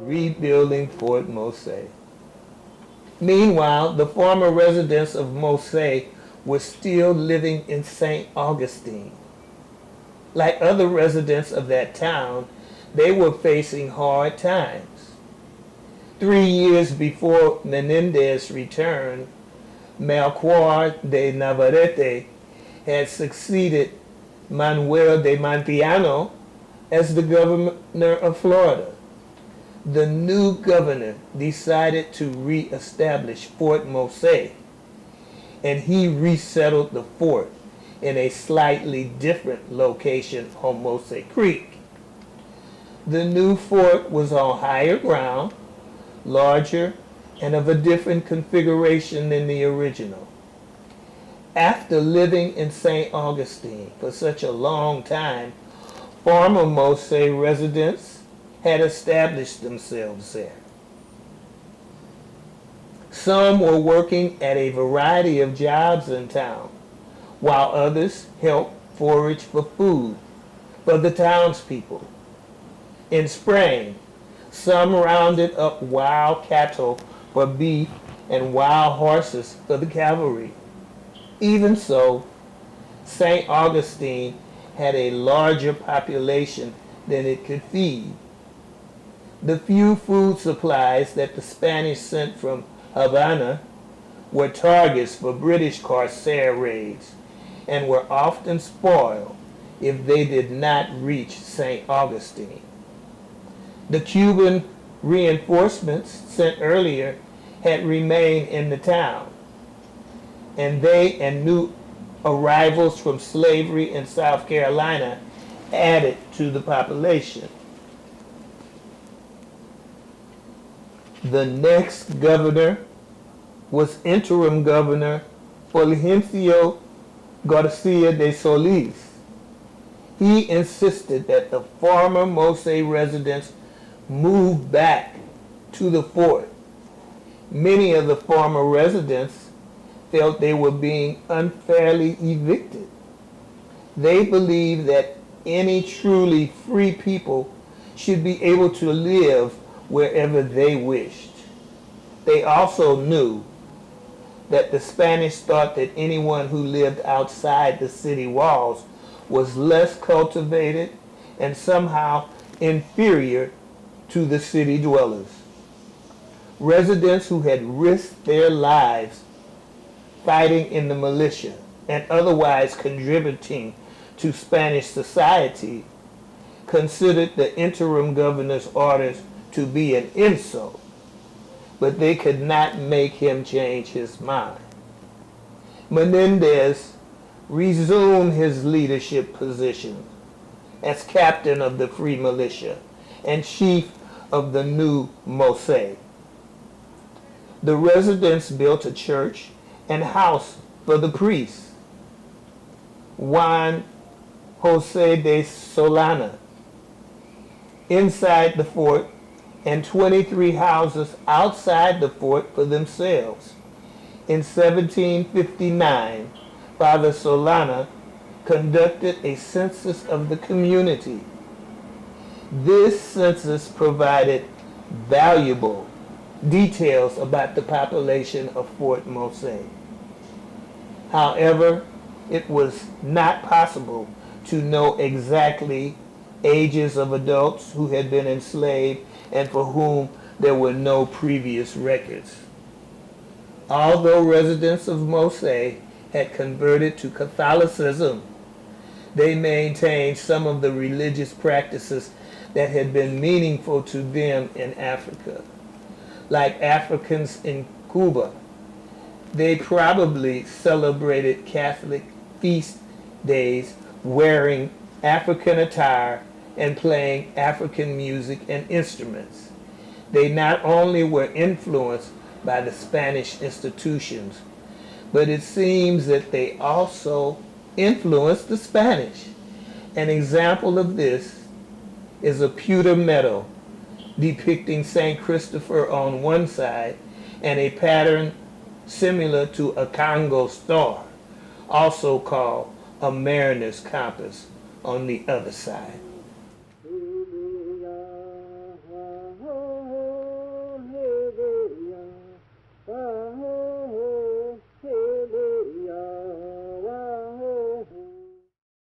rebuilding Fort Mose. Meanwhile, the former residents of Mose were still living in St. Augustine. Like other residents of that town, they were facing hard times. 3 years before Menendez's return, Melchor de Navarrete had succeeded Manuel de Montiano as the governor of Florida. The new governor decided to re-establish Fort Mose, and he resettled the fort in a slightly different location on Mose Creek. The new fort was on higher ground, larger, and of a different configuration than the original. After living in St. Augustine for such a long time, former Mose residents had established themselves there. Some were working at a variety of jobs in town, while others helped forage for food for the townspeople. In spring, some rounded up wild cattle for beef and wild horses for the cavalry. Even so, St. Augustine had a larger population than it could feed. The few food supplies that the Spanish sent from Havana were targets for British corsair raids and were often spoiled if they did not reach St. Augustine. The Cuban reinforcements sent earlier had remained in the town, and they and new arrivals from slavery in South Carolina added to the population. The next governor was interim governor Fulgencio Garcia de Solis. He insisted that the former Mose residents move back to the fort. Many of the former residents felt they were being unfairly evicted. They believed that any truly free people should be able to live wherever they wished. They also knew that the Spanish thought that anyone who lived outside the city walls was less cultivated and somehow inferior to the city dwellers. Residents who had risked their lives fighting in the militia and otherwise contributing to Spanish society considered the interim governor's orders to be an insult, but they could not make him change his mind. Menendez resumed his leadership position as captain of the Free Militia and chief of the new Mose. The residents built a church and house for the priests. Juan Jose de Solana inside the fort and 23 houses outside the fort for themselves. In 1759, Father Solana conducted a census of the community. This census provided valuable details about the population of Fort Mose. However, it was not possible to know exactly ages of adults who had been enslaved and for whom there were no previous records. Although residents of Mose had converted to Catholicism, they maintained some of the religious practices that had been meaningful to them in Africa. Like Africans in Cuba, they probably celebrated Catholic feast days wearing African attire and playing African music and instruments. They not only were influenced by the Spanish institutions, but it seems that they also influenced the Spanish. An example of this is a pewter medal depicting St. Christopher on one side and a pattern similar to a Congo star, also called a mariner's compass, on the other side.